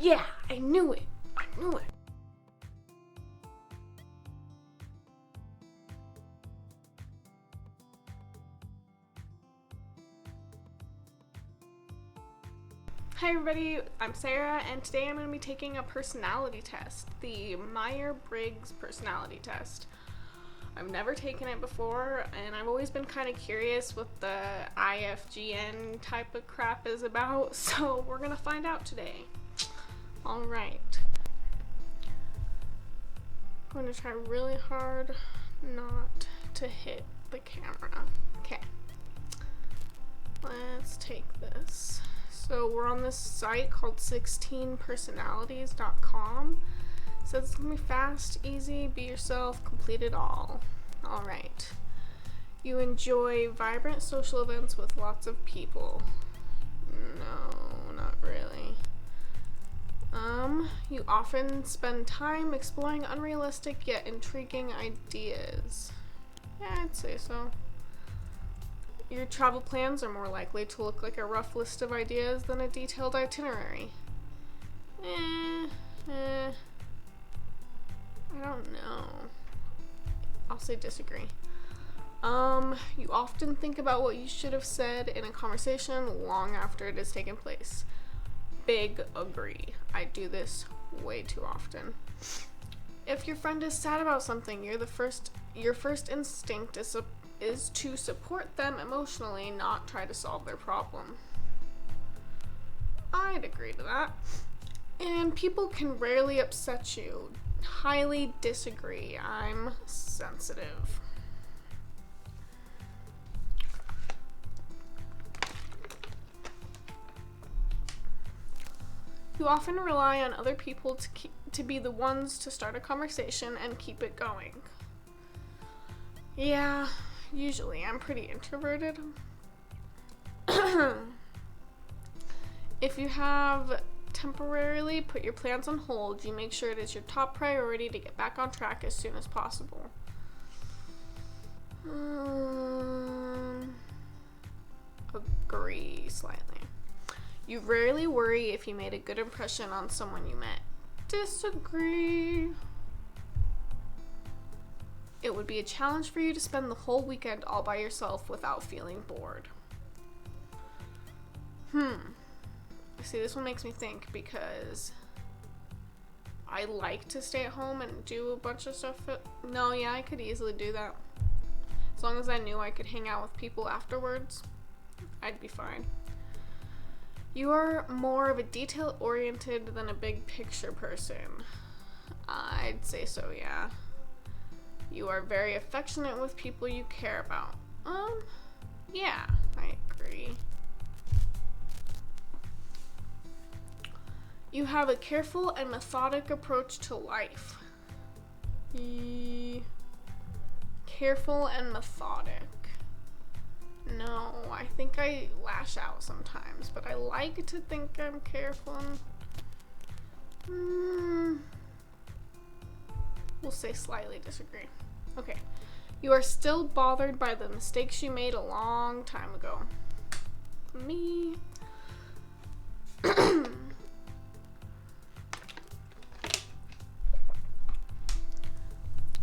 Yeah, I knew it. I knew it. Hi everybody, I'm Sarah, and today I'm going to be taking a personality test, the Myers-Briggs personality test. I've never taken it before, and I've always been kind of curious what the IFGN type of crap is about, so we're going to find out today. Alright. I'm going to try really hard not to hit the camera. Okay. Let's take this. So we're on this site called 16personalities.com. It says it's gonna be fast, easy, be yourself, complete it all. Alright. You enjoy vibrant social events with lots of people. No, not really. You often spend time exploring unrealistic yet intriguing ideas. Yeah, I'd say so. Your travel plans are more likely to look like a rough list of ideas than a detailed itinerary. I don't know. I'll say disagree. You often think about what you should have said in a conversation long after it has taken place. Big agree. I do this way too often. If your friend is sad about something, your first instinct is to support them emotionally, not try to solve their problem. I'd agree to that. And people can rarely upset you. Highly disagree. I'm sensitive. You often rely on other people to be the ones to start a conversation and keep it going. Yeah, usually I'm pretty introverted. If you have temporarily put your plans on hold, you make sure it is your top priority to get back on track as soon as possible. Agree slightly. You rarely worry if you made a good impression on someone you met. Disagree. It would be a challenge for you to spend the whole weekend all by yourself without feeling bored. See, this one makes me think because I like to stay at home and do a bunch of stuff. I could easily do that. As long as I knew I could hang out with people afterwards, I'd be fine. You are more of a detail-oriented than a big picture person. I'd say so, yeah. You are very affectionate with people you care about. Yeah, I agree. You have a careful and methodic approach to life. Careful and methodic. No, I think I lash out sometimes, but I like to think I'm careful. We'll say slightly disagree. Okay. You are still bothered by the mistakes you made a long time ago. Me.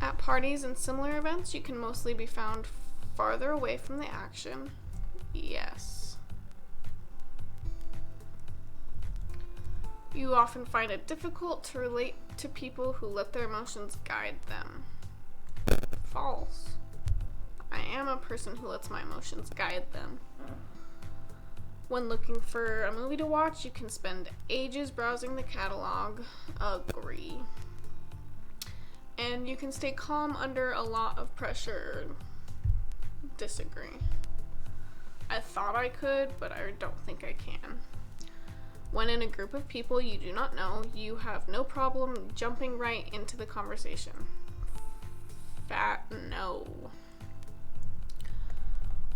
At parties and similar events, you can mostly be found farther away from the action. Yes. You often find it difficult to relate to people who let their emotions guide them. False. I am a person who lets my emotions guide them. When looking for a movie to watch, you can spend ages browsing the catalog. Agree. And you can stay calm under a lot of pressure. Disagree. I thought I could, but I don't think I can. When in a group of people you do not know, you have no problem jumping right into the conversation. Fat no.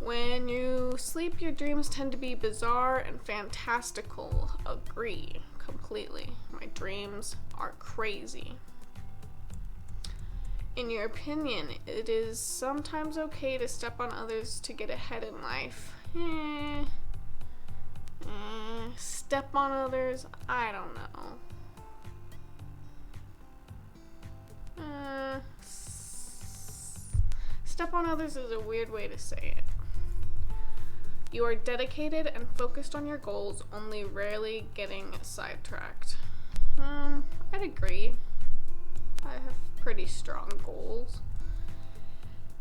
When you sleep, your dreams tend to be bizarre and fantastical. Agree. Completely. My dreams are crazy. In your opinion, it is sometimes okay to step on others to get ahead in life. Step on others? I don't know. on others is a weird way to say it. You are dedicated and focused on your goals, only rarely getting sidetracked. I'd agree. I have pretty strong goals.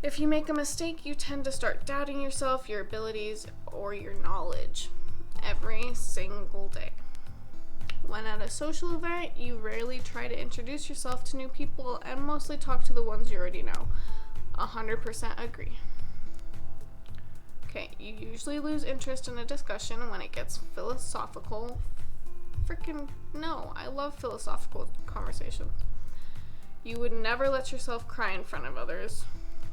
If you make a mistake, you tend to start doubting yourself, your abilities, or your knowledge every single day. When at a social event, you rarely try to introduce yourself to new people and mostly talk to the ones you already know. 100% agree. Okay, you usually lose interest in a discussion when it gets philosophical. Freaking no, I love philosophical conversations. You would never let yourself cry in front of others.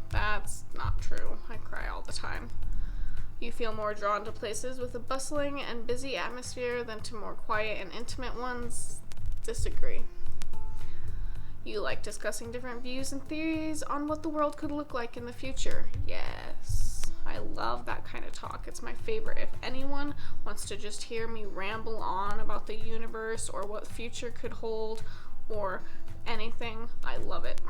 That's not true. I cry all the time. You feel more drawn to places with a bustling and busy atmosphere than to more quiet and intimate ones. Disagree. You like discussing different views and theories on what the world could look like in the future. Yes, I love that kind of talk. It's my favorite. If anyone wants to just hear me ramble on about the universe or what future could hold or anything, I love it.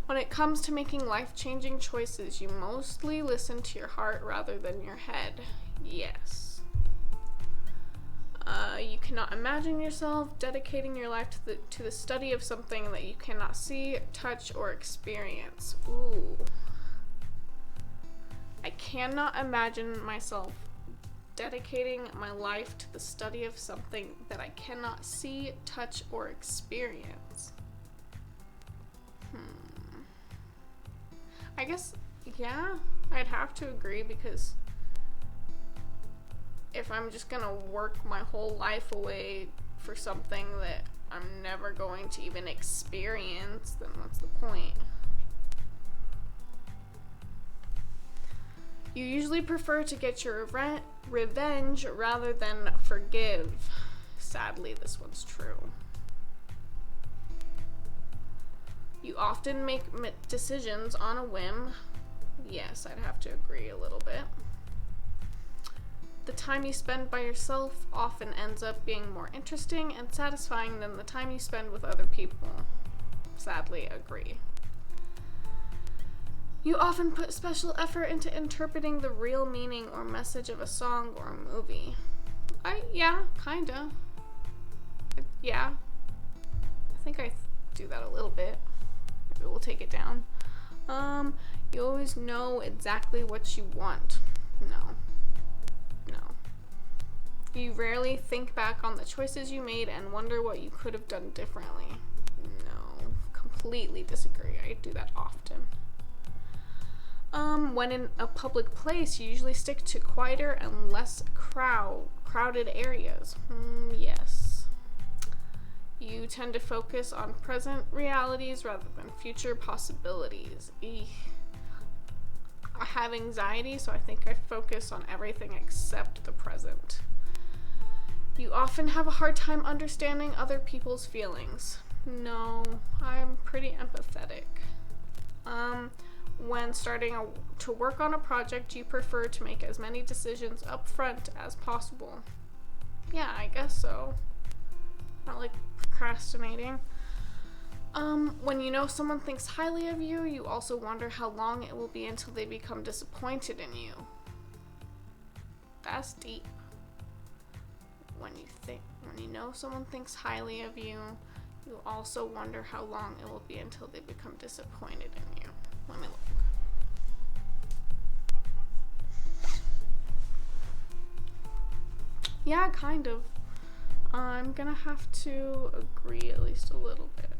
When it comes to making life-changing choices, you mostly listen to your heart rather than your head. Yes. You cannot imagine yourself dedicating your life to the study of something that you cannot see, touch, or experience. Ooh. I cannot imagine myself dedicating my life to the study of something that I cannot see, touch, or experience. I guess, yeah, I'd have to agree, because if I'm just gonna work my whole life away for something that I'm never going to even experience, then what's the point? You usually prefer to get your revenge rather than forgive. Sadly, this one's true. You often make decisions on a whim. Yes, I'd have to agree a little bit. The time you spend by yourself often ends up being more interesting and satisfying than the time you spend with other people. Sadly, agree. You often put special effort into interpreting the real meaning or message of a song or a movie. Yeah, kinda. Yeah. I think I do that a little bit. Maybe we'll take it down. You always know exactly what you want. No. You rarely think back on the choices you made and wonder what you could have done differently. No. Completely disagree. I do that often. When in a public place, you usually stick to quieter and less crowded areas. Yes. You tend to focus on present realities rather than future possibilities. Eek. I have anxiety, so I think I focus on everything except the present. You often have a hard time understanding other people's feelings. No, I'm pretty empathetic. When starting to work on a project, you prefer to make as many decisions up front as possible. Yeah, I guess so. Not like procrastinating. When you know someone thinks highly of you, you also wonder how long it will be until they become disappointed in you. That's deep. When you know someone thinks highly of you, you also wonder how long it will be until they become disappointed in you. Let me look. Yeah, kind of. I'm gonna have to agree at least a little bit.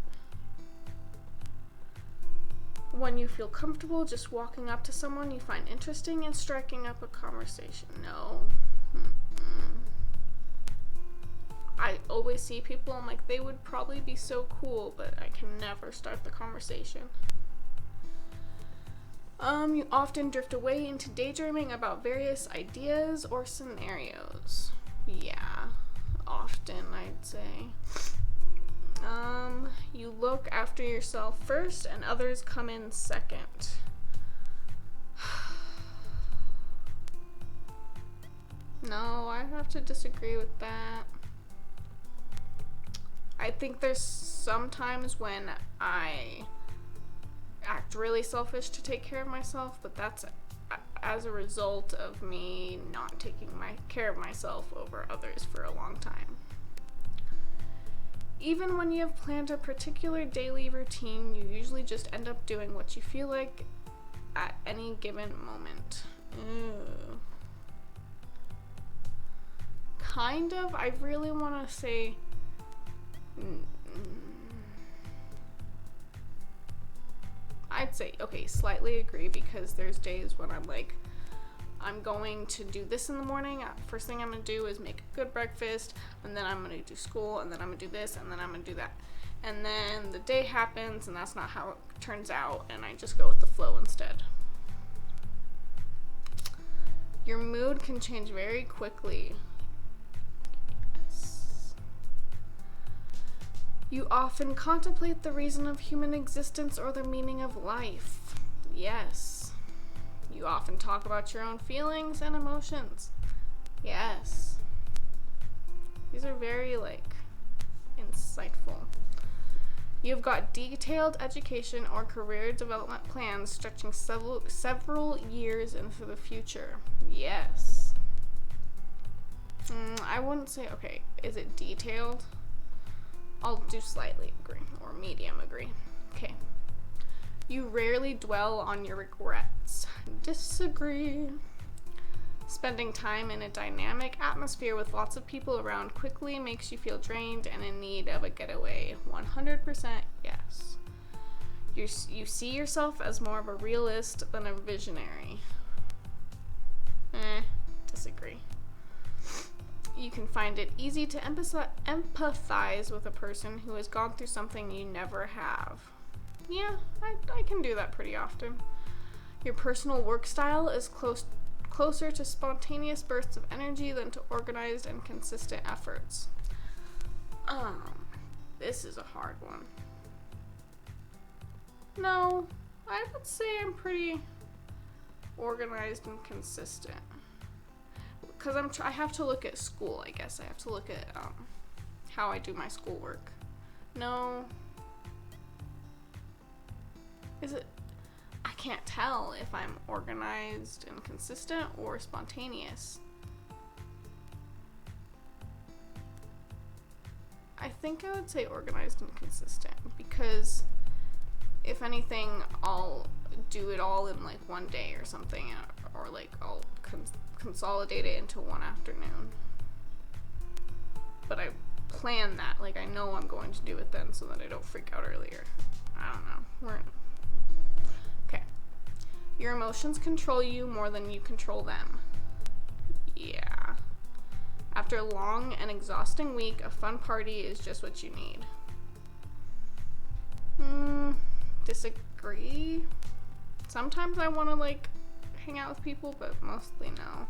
When you feel comfortable just walking up to someone you find interesting and striking up a conversation. No. I always see people, I'm like, they would probably be so cool, but I can never start the conversation. You often drift away into daydreaming about various ideas or scenarios. Yeah, often, I'd say. You look after yourself first and others come in second. No, I have to disagree with that. I think there's sometimes when I act really selfish to take care of myself, but that's as a result of me not taking care of myself over others for a long time. Even when you have planned a particular daily routine, you usually just end up doing what you feel like at any given moment. Ew. Kind of. I really want to say I'd say, okay, slightly agree, because there's days when I'm like, I'm going to do this in the morning. First thing I'm going to do is make a good breakfast, and then I'm going to do school, and then I'm going to do this, and then I'm going to do that. And then the day happens, and that's not how it turns out, and I just go with the flow instead. Your mood can change very quickly. Yes. You often contemplate the reason of human existence or the meaning of life. Yes. You often talk about your own feelings and emotions. Yes. These are very, insightful. You've got detailed education or career development plans stretching several years into the future. Yes. I wouldn't say, okay, is it detailed? I'll do slightly agree, or medium agree. Okay. You rarely dwell on your regrets. Disagree. Spending time in a dynamic atmosphere with lots of people around quickly makes you feel drained and in need of a getaway. 100% yes. You see yourself as more of a realist than a visionary. Disagree. You can find it easy to empathize with a person who has gone through something you never have. Yeah, I can do that pretty often. Your personal work style is closer to spontaneous bursts of energy than to organized and consistent efforts. This is a hard one. No, I would say I'm pretty organized and consistent. Because I have to look at school, I guess. I have to look at how I do my schoolwork. No. Is it? I can't tell if I'm organized and consistent or spontaneous. I think I would say organized and consistent, because if anything, I'll do it all in one day or something, or I'll consolidate it into one afternoon. But I plan that, I know I'm going to do it then so that I don't freak out earlier. I don't know. Okay. Your emotions control you more than you control them. Yeah. After a long and exhausting week, a fun party is just what you need. Disagree. Sometimes I want to hang out with people, but mostly no.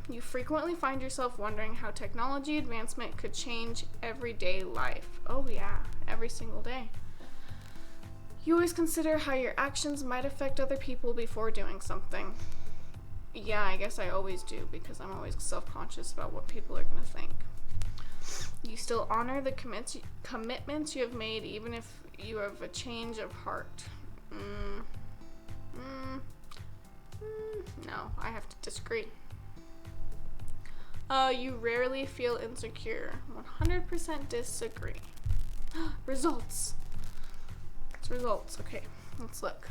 You frequently find yourself wondering how technology advancement could change everyday life. Oh yeah, every single day. You always consider how your actions might affect other people before doing something. Yeah, I guess I always do, because I'm always self-conscious about what people are going to think. You still honor the commitments you have made, even if you have a change of heart. No, I have to disagree. You rarely feel insecure. 100% disagree. Results. It's results. Okay, let's look.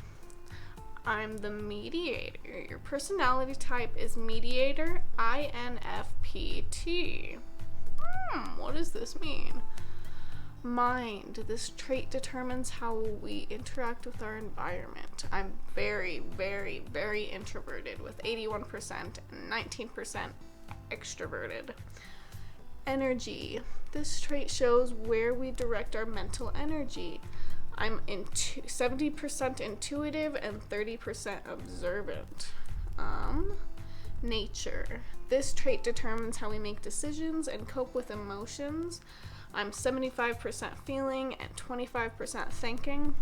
I'm the mediator. Your personality type is mediator, INFP-T. What does this mean? Mind. This trait determines how we interact with our environment. I'm very, very, very introverted, with 81% and 19% extroverted. Energy. This trait shows where we direct our mental energy. I'm 70% intuitive and 30% observant. Nature. This trait determines how we make decisions and cope with emotions. I'm 75% feeling and 25% thinking.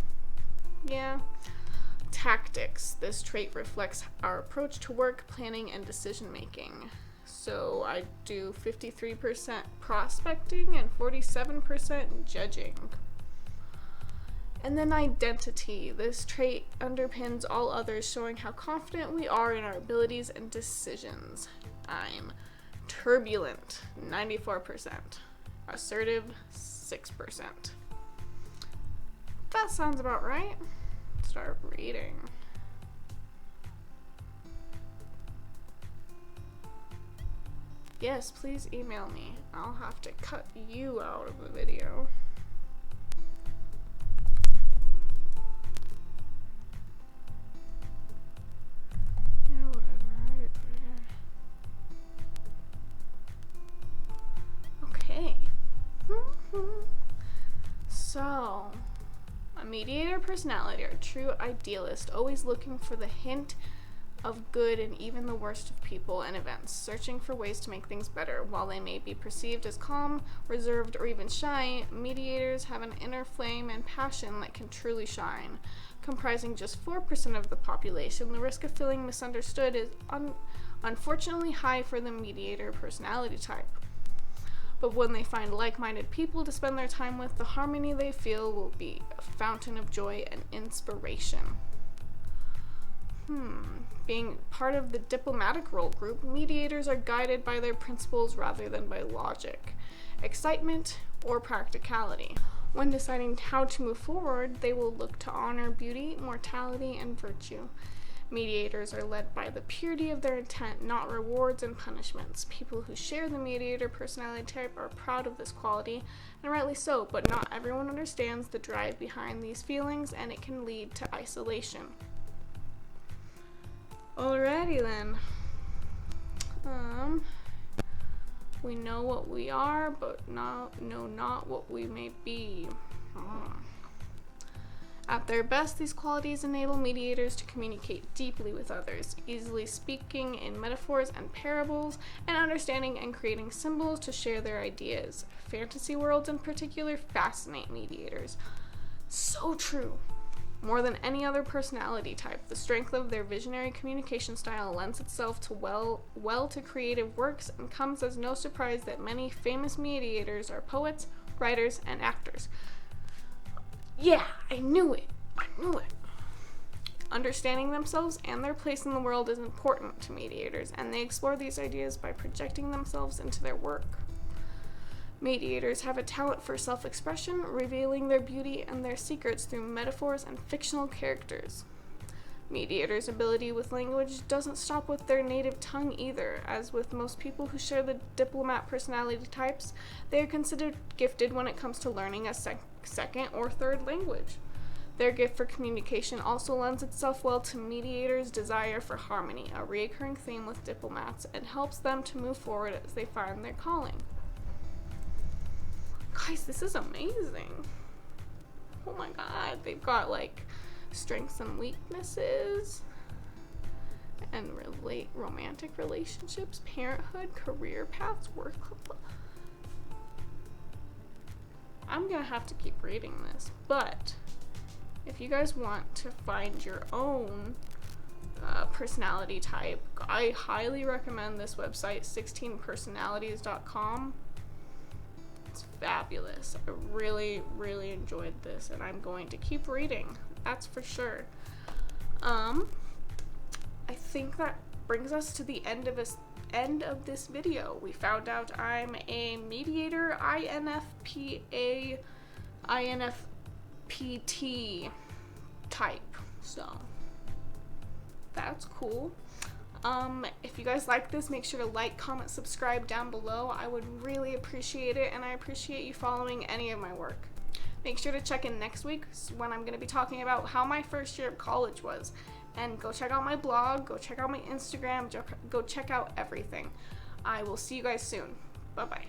Yeah. Tactics. This trait reflects our approach to work, planning, and decision making. So I do 53% prospecting and 47% judging. And then identity. This trait underpins all others, showing how confident we are in our abilities and decisions. I'm turbulent, 94%. Assertive, 6%. That sounds about right. Start reading. Yes, please email me. I'll have to cut you out of the video. Yeah, whatever. Okay. So, a mediator personality or true idealist, always looking for the hint of good in even the worst of people and events, searching for ways to make things better. While they may be perceived as calm, reserved, or even shy, mediators have an inner flame and passion that can truly shine. Comprising just 4% of the population, the risk of feeling misunderstood is unfortunately high for the mediator personality type. But when they find like-minded people to spend their time with, the harmony they feel will be a fountain of joy and inspiration. Being part of the diplomatic role group, mediators are guided by their principles rather than by logic, excitement, or practicality. When deciding how to move forward, they will look to honor beauty, mortality, and virtue. Mediators are led by the purity of their intent, not rewards and punishments. People who share the mediator personality type are proud of this quality, and rightly so, but not everyone understands the drive behind these feelings, and it can lead to isolation. Alrighty then. We know what we are, but know not what we may be. At their best, these qualities enable mediators to communicate deeply with others, easily speaking in metaphors and parables, and understanding and creating symbols to share their ideas. Fantasy worlds in particular fascinate mediators. So true. More than any other personality type, the strength of their visionary communication style lends itself to well to creative works, and comes as no surprise that many famous mediators are poets, writers, and actors. Yeah, I knew it. Understanding themselves and their place in the world is important to mediators, and they explore these ideas by projecting themselves into their work. Mediators have a talent for self-expression, revealing their beauty and their secrets through metaphors and fictional characters. Mediators' ability with language doesn't stop with their native tongue either. As with most people who share the diplomat personality types, they are considered gifted when it comes to learning a second or third language. Their gift for communication also lends itself well to mediators' desire for harmony, a recurring theme with diplomats, and helps them to move forward as they find their calling. Guys, this is amazing. Oh my god, they've got like strengths and weaknesses, and romantic relationships, parenthood, career paths, work. I'm gonna have to keep reading this, but if you guys want to find your own personality type, I highly recommend this website, 16personalities.com. It's fabulous. I really, really enjoyed this, and I'm going to keep reading. That's for sure. I think that brings us to the end of this video. We found out I'm a mediator, INFP-T type. So that's cool. If you guys like this, make sure to like, comment, subscribe down below. I would really appreciate it, and I appreciate you following any of my work. Make sure to check in next week when I'm going to be talking about how my first year of college was. And go check out my blog, go check out my Instagram, go check out everything. I will see you guys soon. Bye-bye.